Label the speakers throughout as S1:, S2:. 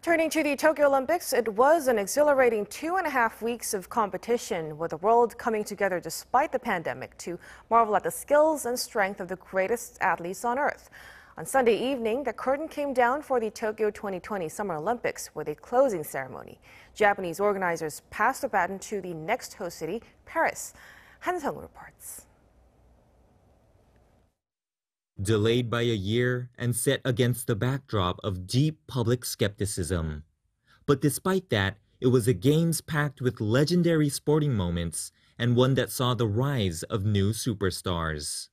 S1: Turning to the Tokyo Olympics, it was an exhilarating 2.5 weeks of competition, with the world coming together despite the pandemic to marvel at the skills and strength of the greatest athletes on earth. On Sunday evening, the curtain came down for the Tokyo 2020 Summer Olympics with a closing ceremony. Japanese organizers passed the baton to the next host city, Paris. Seong-woo reports.
S2: Delayed by a year and set against the backdrop of deep public skepticism. But despite that, it was a games packed with legendary sporting moments and one that saw the rise of new superstars.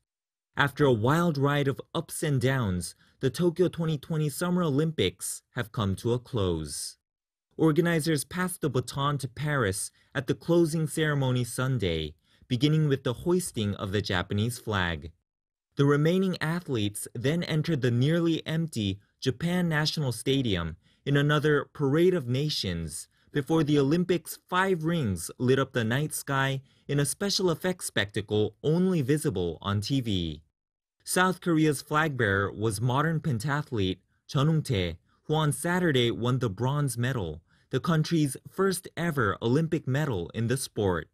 S2: After a wild ride of ups and downs, the Tokyo 2020 Summer Olympics have come to a close. Organizers passed the baton to Paris at the closing ceremony Sunday, beginning with the hoisting of the Japanese flag. The remaining athletes then entered the nearly empty Japan National Stadium in another parade of nations before the Olympics' 5 rings lit up the night sky in a special effects spectacle only visible on TV. South Korea's flag bearer was modern pentathlete Jeon Eun-tae, who on Saturday won the bronze medal, the country's first ever Olympic medal in the sport.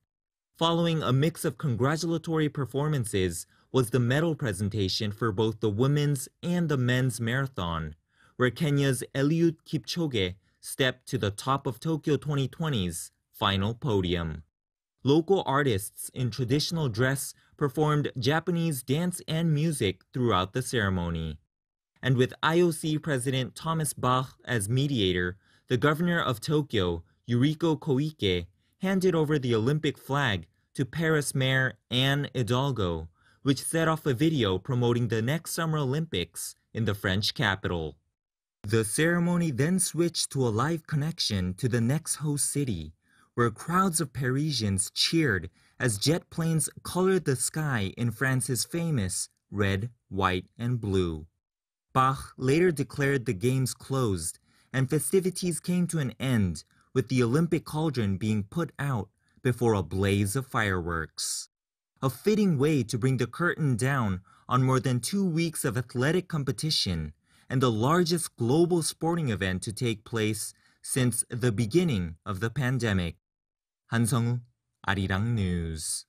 S2: Following a mix of congratulatory performances was the medal presentation for both the women's and the men's marathon, where Kenya's Eliud Kipchoge stepped to the top of Tokyo 2020's final podium. Local artists in traditional dress performed Japanese dance and music throughout the ceremony. And with IOC President Thomas Bach as mediator, the governor of Tokyo, Yuriko Koike, handed over the Olympic flag to Paris Mayor Anne Hidalgo, which set off a video promoting the next Summer Olympics in the French capital. The ceremony then switched to a live connection to the next host city, where crowds of Parisians cheered as jet planes colored the sky in France's famous red, white, and blue. Bach later declared the games closed, and festivities came to an end, with the Olympic cauldron being put out before a blaze of fireworks. A fitting way to bring the curtain down on more than 2 weeks of athletic competition and the largest global sporting event to take place since the beginning of the pandemic. Seong-woo, Arirang News.